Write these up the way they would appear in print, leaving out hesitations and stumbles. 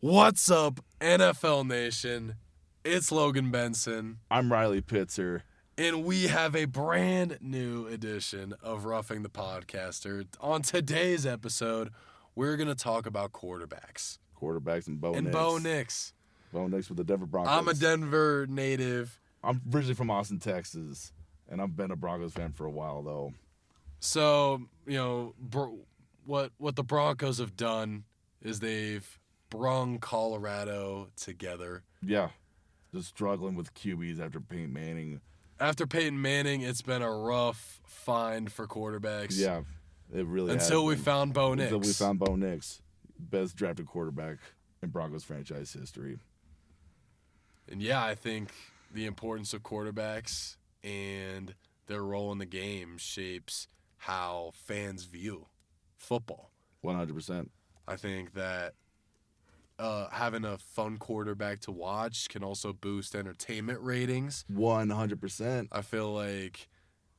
What's up, NFL Nation? It's Logan Benson, I'm Reilly Pitzer. and we have a brand new edition of Roughing the Podcaster. On today's episode, we're going to talk about quarterbacks. Quarterbacks and Bo Nix. Bo Nix. Bo Nix with the Denver Broncos. I'm a Denver native. I'm originally from Austin, Texas, and I've been a Broncos fan for a while, though. So, what the Broncos have done is they've brung Colorado together. Yeah, just struggling with QBs after Peyton Manning. After Peyton Manning, it's been a rough find for quarterbacks. Yeah, it really has Until we been. found Bo Nix. Until we found Bo Nix, best drafted quarterback in Broncos franchise history. And yeah, I think the importance of quarterbacks and their role in the game shapes how fans view football. 100%. I think that having a fun quarterback to watch can also boost entertainment ratings. 100%. I feel like,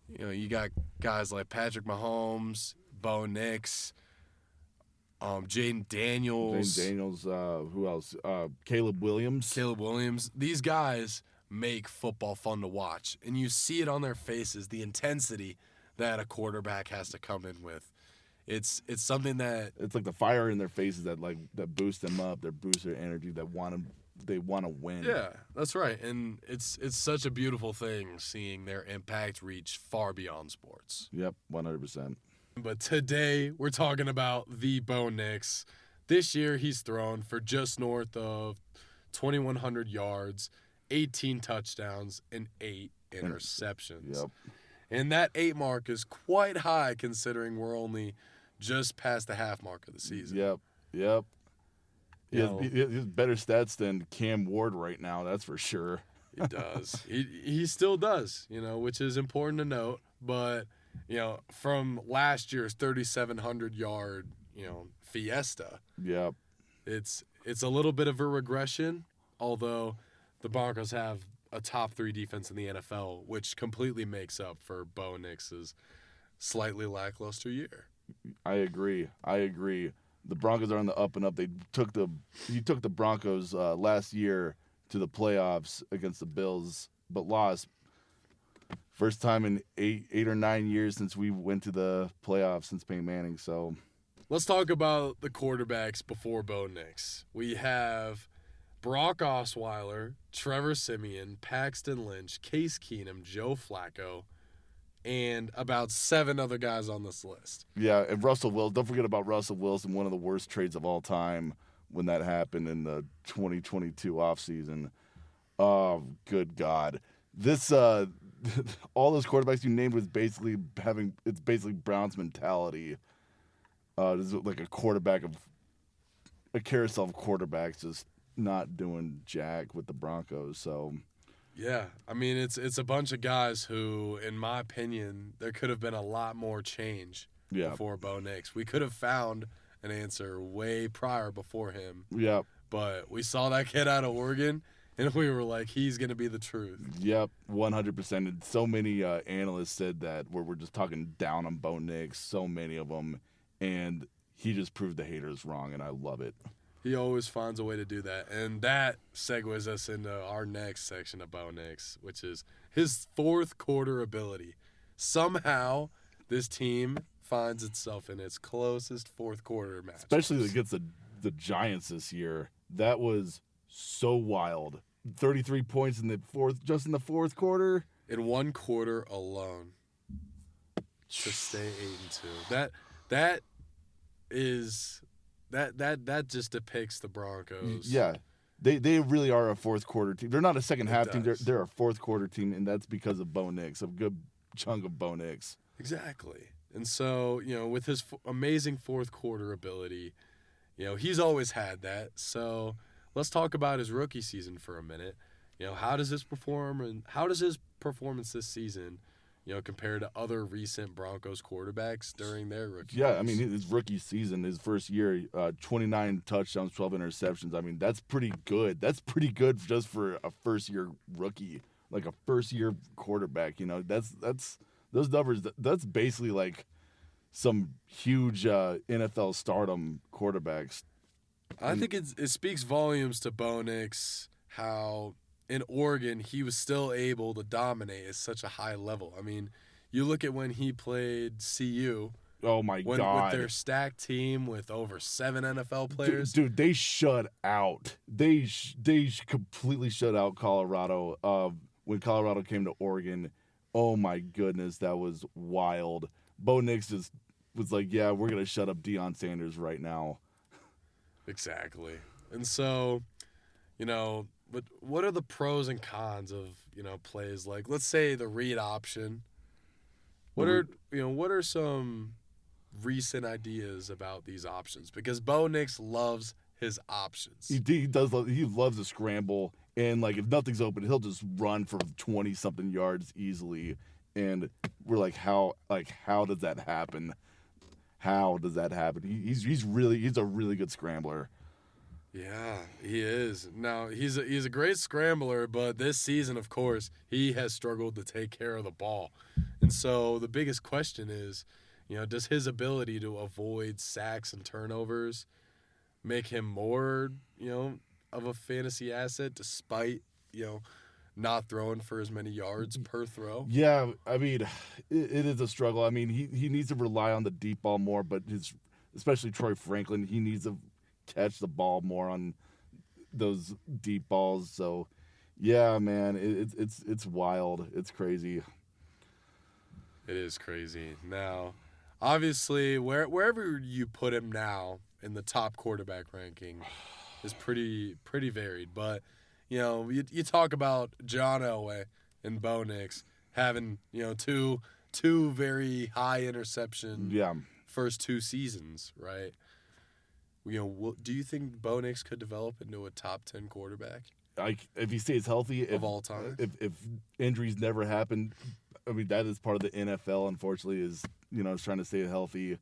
you got guys like Patrick Mahomes, Bo Nix, Jaden Daniels. Who else? Caleb Williams. These guys make football fun to watch, and you see it on their faces, the intensity that a quarterback has to come in with. It's something that It's like the fire in their faces that boost them up, that boost their energy, they want to win. yeah, that's right, and it's such a beautiful thing seeing their impact reach far beyond sports. Yep, 100%. But today we're talking about the Bo Nix. This year he's thrown for just north of 2,100 yards, 18 touchdowns, and 8 interceptions. Yep. And that 8 mark is quite high considering we're only just past the half mark of the season. Yep. He has better stats than Cam Ward right now, that's for sure. He does. He still does, which is important to note. But, from last year's 3,700-yard, fiesta, Yep. it's a little bit of a regression, although the Broncos have a top 3 defense in the NFL, which completely makes up for Bo Nix's slightly lackluster year. I agree. The Broncos are on the up and up. He took the Broncos last year to the playoffs against the Bills, but lost. First time in eight or 9 years since we went to the playoffs since Peyton Manning. So let's talk about the quarterbacks before Bo Nix. We have Brock Osweiler, Trevor Siemian, Paxton Lynch, Case Keenum, Joe Flacco, and about 7 other guys on this list. Yeah, and Russell Wilson. Don't forget about Russell Wilson, one of the worst trades of all time when that happened in the 2022 offseason. Oh, good God. This all those quarterbacks you named was basically Browns mentality. This is like a carousel of quarterbacks just not doing jack with the Broncos. So yeah, I mean it's a bunch of guys who, in my opinion, there could have been a lot more change before Bo Nix. We could have found an answer way prior before him. Yep. But we saw that kid out of Oregon, and we were like, he's going to be the truth. Yep, 100%. And so many analysts said that where we're just talking down on Bo Nix, so many of them, and he just proved the haters wrong, and I love it. He always finds a way to do that. And that segues us into our next section of Bo Nix, which is his fourth quarter ability. Somehow, this team finds itself in its closest fourth quarter match. Especially against the Giants this year. That was so wild. 33 points in the fourth quarter. In one quarter alone. To stay 8-2. That just depicts the Broncos. Yeah. They really are a fourth quarter team. They're not a second half team. They're a fourth quarter team, and that's because of Bo Nix, a good chunk of Bo Nix. Exactly. And so, with his amazing fourth quarter ability, he's always had that. So let's talk about his rookie season for a minute. How does his performance this season, compared to other recent Broncos quarterbacks during their rookie years? I mean, his rookie season, his first year, 29 touchdowns, 12 interceptions. I mean, that's pretty good. That's pretty good just for a first-year rookie, like a first-year quarterback. That's those numbers. That's basically like some huge NFL stardom quarterbacks I think it speaks volumes to Bo Nix how in Oregon he was still able to dominate at such a high level. I mean, you look at when he played CU. Oh my With God. their stacked team with over 7 NFL players. Dude, they shut out. They completely shut out Colorado. When Colorado came to Oregon, oh my goodness, that was wild. Bo Nix just was like, yeah, we're gonna shut up Deion Sanders right now. Exactly. And so, but what are the pros and cons of plays like, let's say, the read option? What are some recent ideas about these options? Because Bo Nix loves his options. He does. He loves to scramble, and like if nothing's open, he'll just run for 20-something yards easily. And we're like, how does that happen? How does that happen? He's a really good scrambler. Yeah, he is. Now he's a great scrambler, but this season, of course, he has struggled to take care of the ball. And so the biggest question is, does his ability to avoid sacks and turnovers make him more, of a fantasy asset despite, not throwing for as many yards per throw? Yeah, I mean, it is a struggle. I mean, he needs to rely on the deep ball more, but especially Troy Franklin, he needs to catch the ball more on those deep balls. So, yeah, man, it's wild. It's crazy. It is crazy. Now, obviously, wherever you put him now in the top quarterback ranking is pretty varied. But, you talk about John Elway and Bo Nix having, two very high interception first 2 seasons, right? Do you think Bo Nix could develop into a top 10 quarterback? If he stays healthy, of all time, if injuries never happen, I mean that is part of the NFL. Unfortunately, is trying to stay healthy.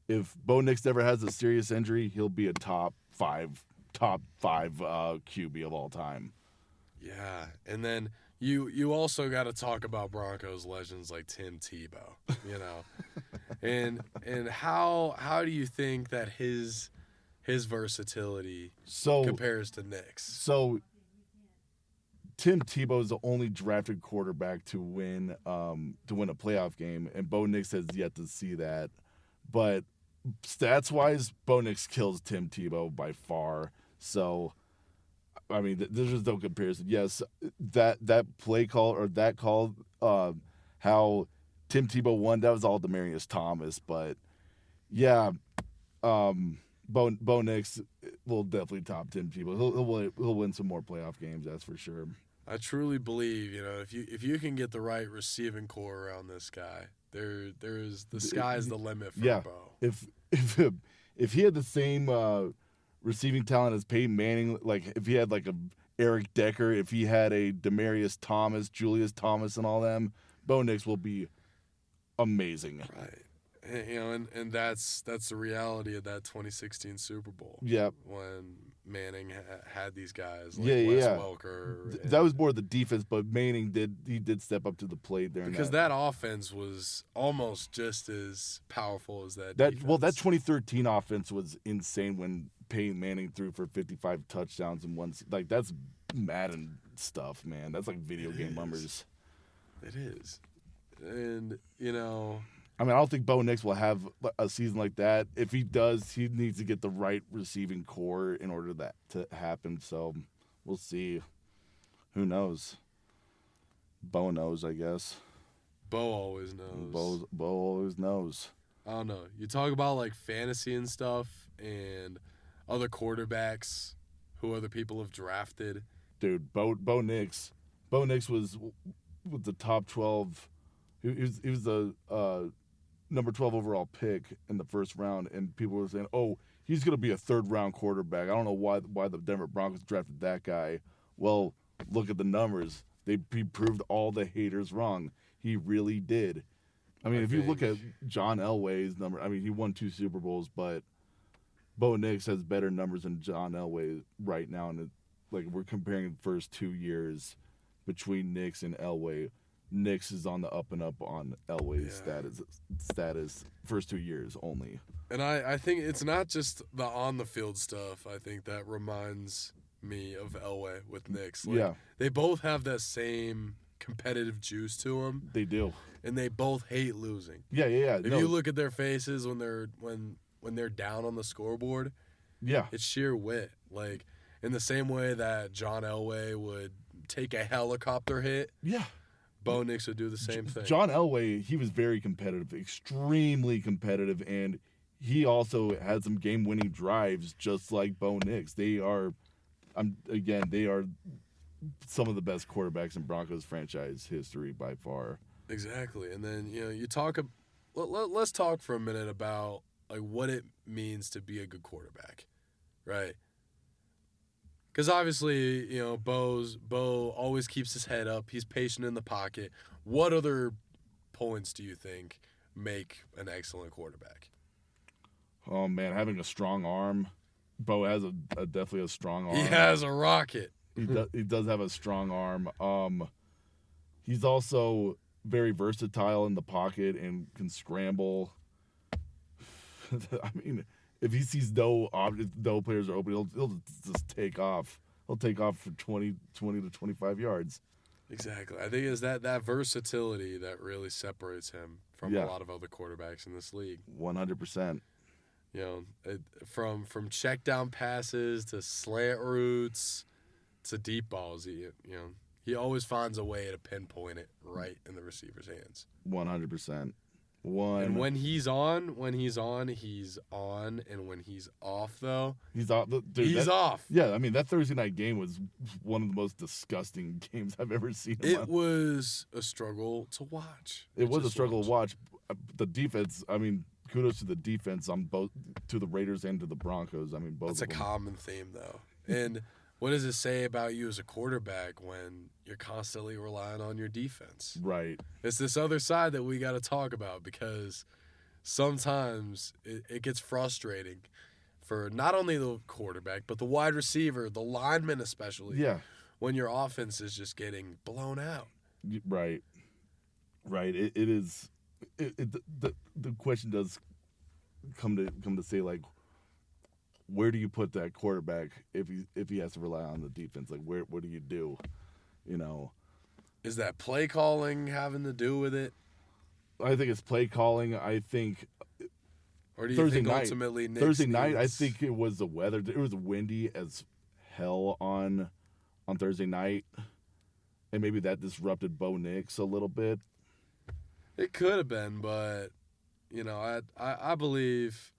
If Bo Nix never has a serious injury, he'll be a top five QB of all time. Yeah, and then you also got to talk about Broncos legends like Tim Tebow, and how do you think that his versatility compares to Nix? So Tim Tebow is the only drafted quarterback to win a playoff game, and Bo Nix has yet to see that. But stats wise, Bo Nix kills Tim Tebow by far. So I mean, there's just no comparison. Yes, that play call or that call, how Tim Tebow won, that was all Demaryius Thomas. But yeah, Bo Nix will definitely top Tim Tebow. He'll win some more playoff games, that's for sure. I truly believe, if you can get the right receiving core around this guy, there's the sky's the limit for Bo. If he had the same receiving talent as Peyton Manning, like if he had like a Eric Decker, if he had a Demaryius Thomas, Julius Thomas, and all them, Bo Nix will be amazing. Right. And that's the reality of that 2016 Super Bowl. Yep. When Manning had these guys like Wes Welker. That was more the defense, but Manning did step up to the plate there. Because that offense was almost just as powerful as that defense. Well, that 2013 offense was insane when Peyton Manning threw for 55 touchdowns in one. Like, that's Madden stuff, man. That's like video game numbers. It is. And, I mean, I don't think Bo Nix will have a season like that. If he does, he needs to get the right receiving core in order that to happen. So we'll see. Who knows? Bo knows, I guess. Bo always knows. Bo always knows. I don't know. You talk about like fantasy and stuff and other quarterbacks who other people have drafted. Dude, Bo Nix. Bo Nix was the top 12. He was the number 12 overall pick in the first round, and people were saying, "Oh, he's going to be a third-round quarterback." I don't know why the Denver Broncos drafted that guy. Well, look at the numbers. He proved all the haters wrong. He really did. I mean, if you look at John Elway's number, I mean, he won 2 Super Bowls, but Bo Nix has better numbers than John Elway right now. And like we're comparing the first 2 years between Nix and Elway. Nix is on the up and up on Elway's status first 2 years only. And I think it's not just the on-the-field stuff, I think, that reminds me of Elway with Nix. Like, they both have that same competitive juice to them. They do. And they both hate losing. Yeah. If you look at their faces when they're down on the scoreboard, it's sheer wit. Like, in the same way that John Elway would take a helicopter hit, Bo Nix would do the same thing. John Elway, he was very competitive, extremely competitive, and he also had some game-winning drives just like Bo Nix. They are some of the best quarterbacks in Broncos franchise history by far. Exactly. And then, let's talk for a minute about like what it means to be a good quarterback, right? Because obviously, Bo always keeps his head up. He's patient in the pocket. What other points do you think make an excellent quarterback? Oh, man, having a strong arm. Bo has definitely a strong arm. He has a rocket. He does have a strong arm. He's also very versatile in the pocket and can scramble. I mean, if he sees no players are open, he'll just take off. He'll take off for 20 to 25 yards. Exactly. I think it's that versatility that really separates him from a lot of other quarterbacks in this league. 100%. From check down passes to slant routes to deep balls, he always finds a way to pinpoint it right in the receiver's hands. 100%. And when he's on, he's on, and when he's off, though, he's off. Dude, he's off. Yeah, I mean, that Thursday night game was one of the most disgusting games I've ever seen. It was a struggle to watch. It was a struggle to watch. The defense, I mean, kudos to the defense on both, to the Raiders and to the Broncos. I mean, both. That's a common theme, though. And what does it say about you as a quarterback when you're constantly relying on your defense? Right. It's this other side that we got to talk about, because sometimes it gets frustrating for not only the quarterback, but the wide receiver, the lineman especially. Yeah. When your offense is just getting blown out. Right. It is. The question does come to say, like, where do you put that quarterback if he has to rely on the defense? Like, what do you do? Is that play calling having to do with it? I think it's play calling. I think. Or do you think ultimately Thursday night? I think it was the weather. It was windy as hell on Thursday night, and maybe that disrupted Bo Nix a little bit. It could have been, but I believe.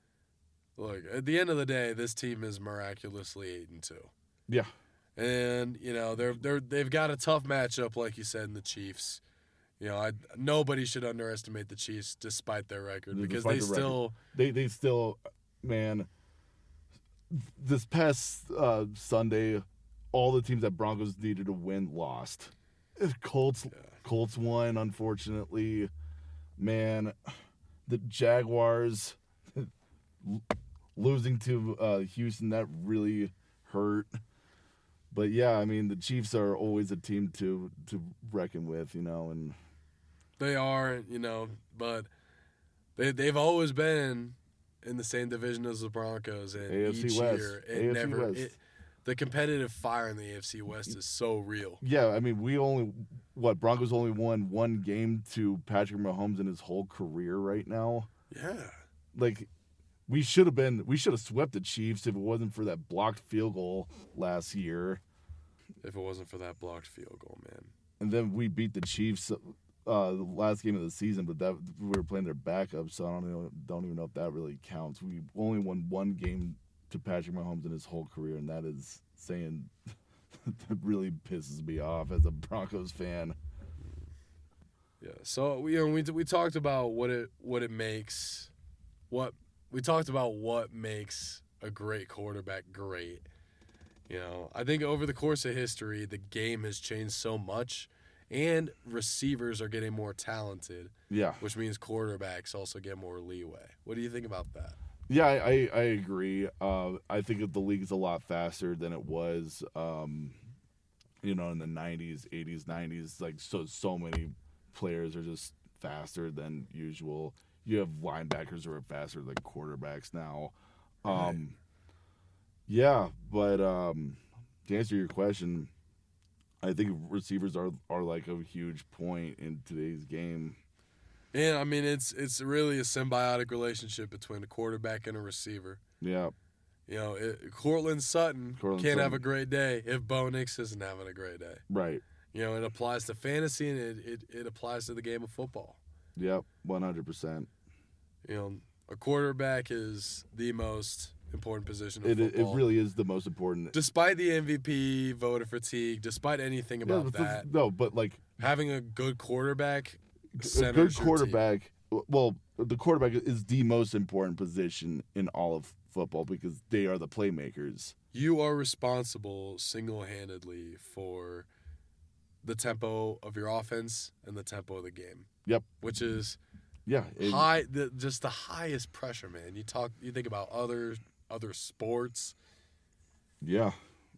Look, at the end of the day, this team is miraculously 8-2. Yeah. And they've got a tough matchup, like you said, in the Chiefs. Nobody should underestimate the Chiefs despite their record, because they still, man. This past Sunday, all the teams that Broncos needed to win lost. Colts won, unfortunately. Man, the Jaguars losing to Houston, that really hurt. But yeah, I mean, the Chiefs are always a team to reckon with, and they are, but they've always been in the same division as the Broncos, and AFC each West. year AFC West. The competitive fire in the AFC West is so real. Yeah, I mean, Broncos only won one game to Patrick Mahomes in his whole career right now. Yeah. Like, we should have swept the Chiefs if it wasn't for that blocked field goal last year. If it wasn't for that blocked field goal, man. And then we beat the Chiefs the last game of the season, but that we were playing their backup, so I don't even know if that really counts. We only won one game to Patrick Mahomes in his whole career, and that is saying that really pisses me off as a Broncos fan. Yeah. So we talked about what makes a great quarterback great. I think over the course of history, the game has changed so much, and receivers are getting more talented. Yeah. Which means quarterbacks also get more leeway. What do you think about that? Yeah, I agree. I think the league is a lot faster than it was, in the 90s, 80s, 90s. Like, so many players are just faster than usual. You have linebackers who are faster than quarterbacks now. Right. Yeah, but to answer your question, I think receivers are like a huge point in today's game. And I mean, it's really a symbiotic relationship between a quarterback and a receiver. Yeah, Cortland Sutton Cortland can't have Sutton. a great day if Bo Nix isn't having a great day. right. It applies to fantasy and it applies to the game of football. Yep, 100%. A quarterback is the most important position of It football. really is the most important. Despite the MVP voter fatigue, despite anything about that, No, but like having a good quarterback, a centers good your quarterback. Well, the quarterback is the most important position in all of football because they are the playmakers. You are responsible single-handedly for the tempo of your offense and the tempo of the game. Yep. Which is Yeah. just the highest pressure, man. You think about other sports. Yeah.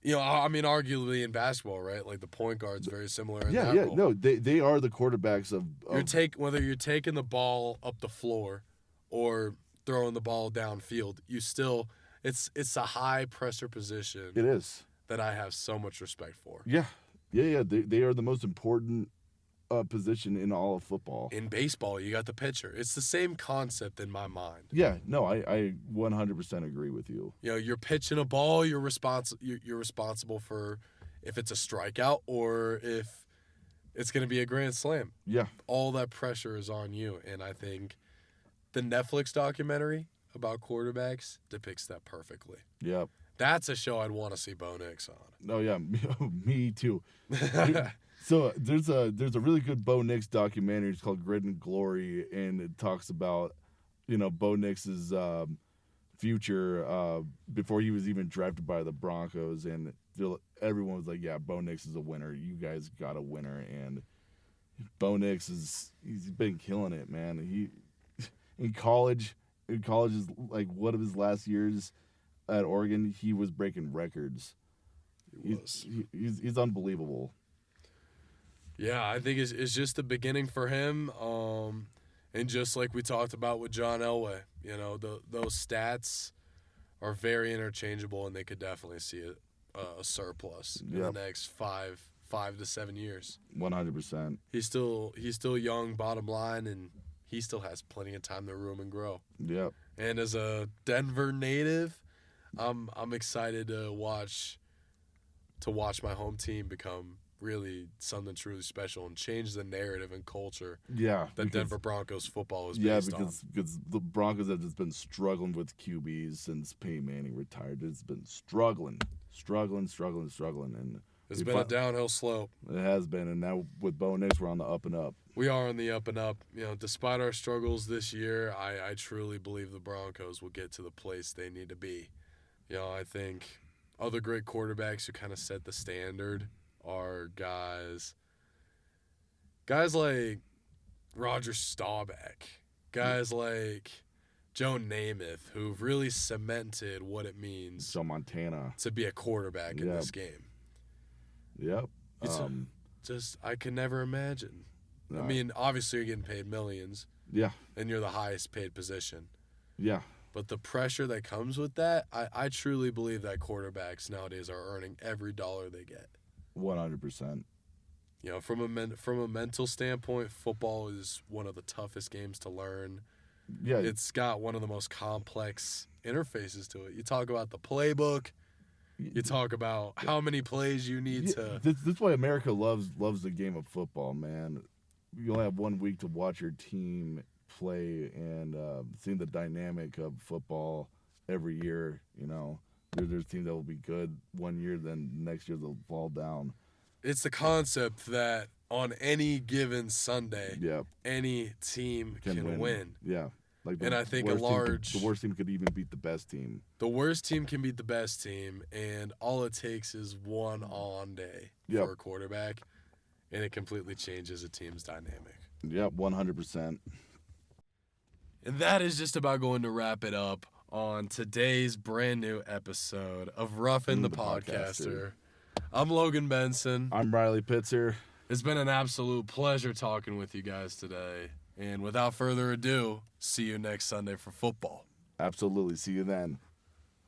I mean, arguably in basketball, right? Like the point guard's very similar. In that role. No, they are the quarterbacks of Whether you're taking the ball up the floor or throwing the ball downfield, it's a high pressure position. It is that I have so much respect for. Yeah. They are the most important position in all of football. In baseball, you got the pitcher. It's the same concept in my mind. Yeah, no, I 100% agree with you. You're pitching a ball. You're responsible for if it's a strikeout or if it's going to be a grand slam. Yeah, all that pressure is on you, and I think the Netflix documentary about quarterbacks depicts that perfectly. Yep. That's a show I'd want to see Bo Nix on. Oh yeah, me too. So there's a really good Bo Nix documentary. It's called Grit and Glory, and it talks about Bo Nix's future before he was even drafted by the Broncos, and everyone was like, "Yeah, Bo Nix is a winner. You guys got a winner." And Bo Nix he's been killing it, man. He in college is like one of his last years at Oregon. He was breaking records. He's unbelievable. Yeah, I think it's just the beginning for him. And just like we talked about with John Elway, those stats are very interchangeable, and they could definitely see a surplus in the next 5 to 7 years. 100%. He's still young, bottom line, and he still has plenty of time to room and grow. Yep. And as a Denver native, I'm excited to watch my home team become really something truly special and change the narrative and culture that Denver Broncos football is based on. Because the Broncos have just been struggling with QBs since Peyton Manning retired. It's been struggling, and it's been a downhill slope. It has been, and now with Bo Nix, we're on the up and up. We are on the up and up. Despite our struggles this year, I truly believe the Broncos will get to the place they need to be. I think other great quarterbacks who kind of set the standard are guys like Roger Staubach, guys like Joe Namath, who've really cemented what it means So Montana to be a quarterback in this game. Yep. I could never imagine. I mean, obviously you're getting paid millions. Yeah. And you're the highest paid position. Yeah. But the pressure that comes with that, I truly believe that quarterbacks nowadays are earning every dollar they get. 100%. From a mental standpoint, football is one of the toughest games to learn. Yeah. It's got one of the most complex interfaces to it. You talk about the playbook. You talk about how many plays you need to. This is why America loves the game of football, man. You only have 1 week to watch your team play, and seeing the dynamic of football every year. There's teams that will be good one year, then next year they'll fall down. It's the concept that on any given Sunday, any team can win. Yeah. And I think the worst team could even beat the best team. The worst team can beat the best team, and all it takes is one on day for a quarterback, and it completely changes a team's dynamic. Yep, 100%. And that is just about going to wrap it up on today's brand new episode of Roughing the Podcaster. I'm Logan Benson. I'm Reilly Pitzer. It's been an absolute pleasure talking with you guys today. And without further ado, see you next Sunday for football. Absolutely. See you then.